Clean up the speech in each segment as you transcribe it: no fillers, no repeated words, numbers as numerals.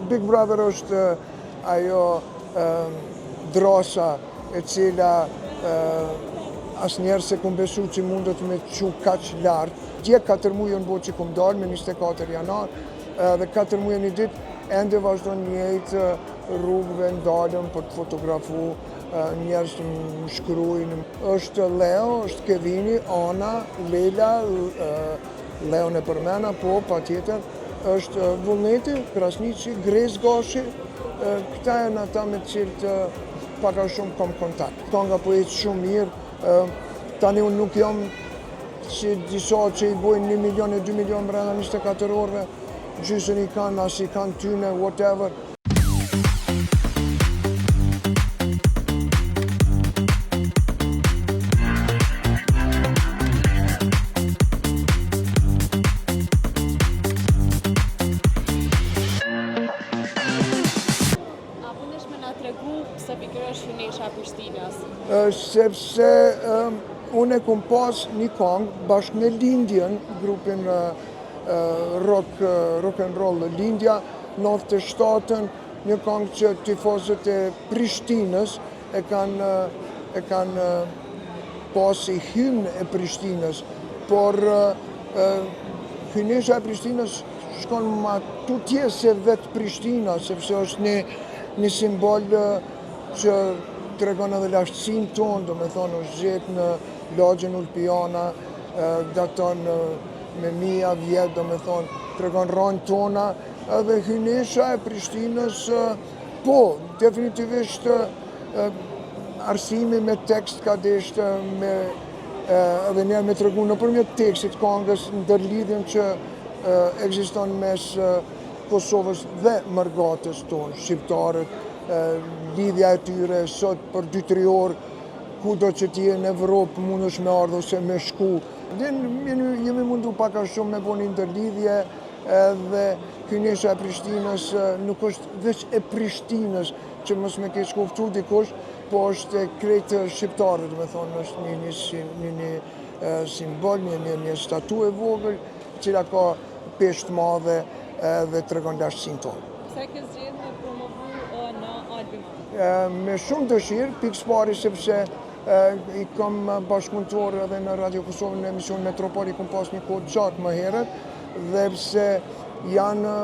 Big Brother është ajo drasa e cila asnjëherë se kum besu që mundet me çu kaq lart. Dje 4 muaj në botë që kum dalë me 24 janar dhe 4 muaj një ditë ende vazhdon njëjtë rrugëve ndalëm për të fotografu, njerëz të më shkruajnë. Është Leo, është Kevini, Ana, Lela, Leon e përmena, po, patjetër, është Vullneti, Krasniqi, Grez Gashi, këta janë ata me të cilët pak a shumë kam kontakt. Kënga po ecë shumë mirë, tani unë nuk jam si disa që i bojnë 1 milion e 2 milion brenda 24 orëve, gjysën i kanë, as i kanë tyne, whatever. Pse pikërisht hynesha e Prishtinës? Sepse unë e kum pas një këngë bashkë me Lindjen, grupin rock and roll Lindja, 97-ën, një këngë që tifozët e Prishtinës e kanë pas si hymn e Prishtinës, por hynesha e Prishtinës shkon ma tutje se vetë Prishtina, sepse është një simbol që tregon edhe lashtësinë tonë, do me thonë është gjetë në lagjën Ulpiana, daton me 1000 vjet, do me thonë tregon rënë tona, edhe hynesha e Prishtinës, po, definitivisht arsimi me tekst ka deshte edhe njerë me tregu nëpërmjet tekstit këngës ndërlidhjen që ekziston mes Kosovës dhe mërgatës tonë, shqiptarët, lidhja e tyre sot për 2-3 orë, kudo që t'je në Evropë mund është me ardhë ose me shku. Jemi mundu pak a shumë me bo një ndërlidhje dhe hynesha e Prishtinës nuk është veç e Prishtinës që mos me keq kuptu dikush, po është e krejtë shqiptarët, me thonë, është një simbol, një statu e vogël, cila ka peshë të madhe dhe tregon lashtësinë tonë. Pse ke zgjedhur me promovu në albumin? Me shumë dëshirë, pikës pari sepse i kam bashkëpunëtor edhe në Radio Kosovën në emision Metropol, i kam pas një kohë gjatë më herët, dhe pse janë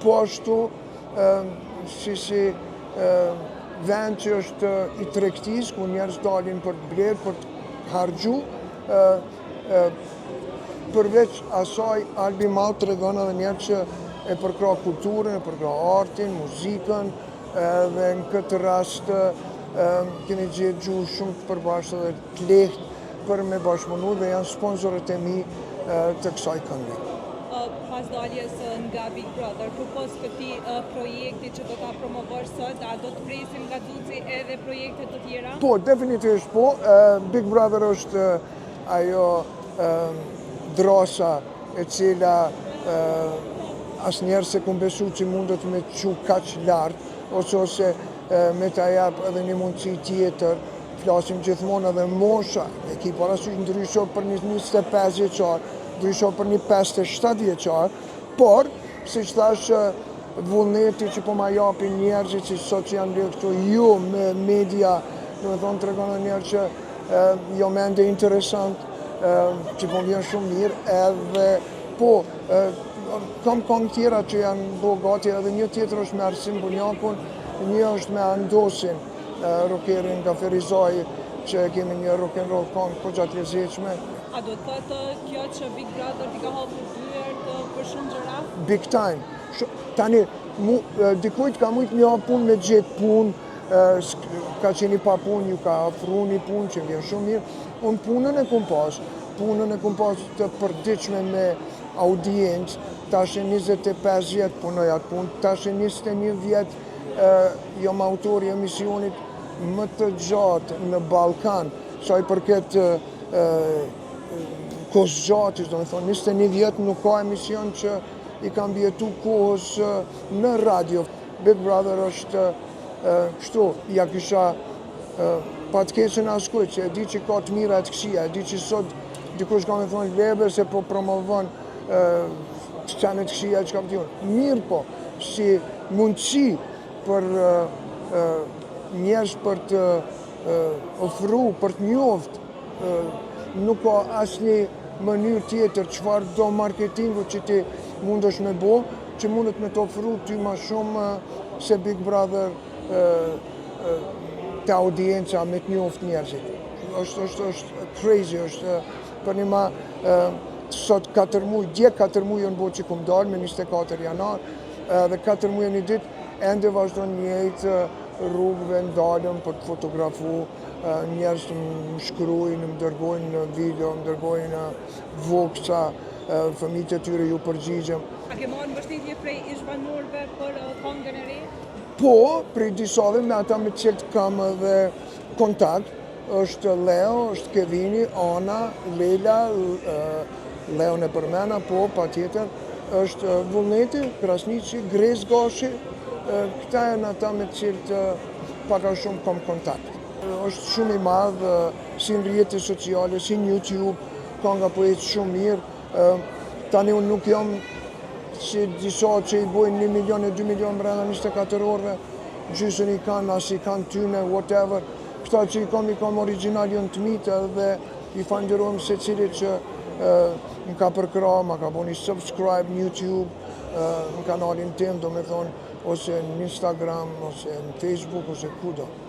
po ashtu si vend që është i tregtis, ku njerëz dalin për të blerë, për të harxhu. Përveç asaj, albumi tregon edhe njerëz që e përkra kulturën, e përkra artin, muzikën, dhe në këtë rast keni gjetë gjuhë shumë të përbashkët dhe të lehtë për me bashkëpunu dhe janë sponsorët e mi të kësaj këngë. Pas daljes nga Big Brother, përpos këtij projekti që do ta promovosh sot, a do të presim nga Duci edhe projekte të tjera? Po, definitivisht po. Big Brother është ajo drasa e cila asnjëherë se kum besu që mundet me çu kaq lart, ose me ta jap edhe një mundësi tjetër. Flasim gjithmonë edhe mosha, e ki parasysh ndrysho për një 25 vjeçar, ndrysho për një 57 vjeçar, por, siç thash, vullneti që po ma japin njerëzit që sot që janë lidhur këtu, ju me media, do me thonë tregon njerëz që jo mende interesant, që po vjen shumë mirë, edhe po, kam këngë tjera që janë bo gati, edhe një tjetër është me Arsim Bunjakun, një është me Andosin, rockerin nga Ferizaj, që kemi një rock and roll këngë po gjatë lezetshme. A do të thotë kjo që Big Brother t'i ka hapur dyert për shumë gjëra? Big time. Tani, dikujt ka mujt një punë me gjetë punë, ka qeni pa punë, ju ka afru një punë që vjen shumë mirë. Unë punën e kum pas të përdiqme me audiencë, tash e 25 vjet punoj atë punë, tash e 21 vjet jam autori i emisionit më të gjatë në Ballkan, sa i përket kohës gjatë, do me thonë, 21 vjet nuk ka emision që i kam bjetu kohës në radio. Big Brother është kështu, ja kisha pa të keqen askujt, që e di që ka të mira e të këqija, e di që sot dikush ka me thonë lebe se po promovon qanë të këshia që kam t'jonë. Mirë po, si mundësi për njerëz për të ofru, për të njoft, nuk ka asnjë mënyrë tjetër çfarë do marketingu që ti mundesh me bo, që mundet me të ofru ty ma shumë se Big Brother të audienca me të njoft njerëzit. është crazy, është për një ma sot 4 muaj, dje 4 muaj në botë që kum dalë me 24 janar, dhe 4 muaj një ditë, ende vazhdon njëjtë rrugëve ndalëm për të fotografu, njerëz më shkruajnë, më dërgojnë në video, më dërgojnë voksa, fëmijët e tyre ju përgjigjem. A ke marrë mbështetje prej ish-banorëve për këngën e re? Po, prej disave me ata me cilët kam edhe kontakt, është Leo, është Kevini, Ana, Lela, Leon e përmena, po, pa tjetër, është Vullneti, Krasniqi, Grez Gashi, këta janë ata me cilët paka shumë kam kontakt. Është shumë i madhë, si në rrjetet sociale, si në YouTube, ka nga poetë shumë mirë. Tani unë nuk jam si disa që i bojnë 1 milion e 2 milion brenda 24 orëve, gjysën i kanë, as i kanë tyne, whatever. Këta që i kam original jënë të mitë dhe i falenderojmë se cili që më ka përkra, ma ka bo një subscribe në YouTube, në kanalin tim, do me thonë, ose në Instagram, ose në Facebook, ose kudo.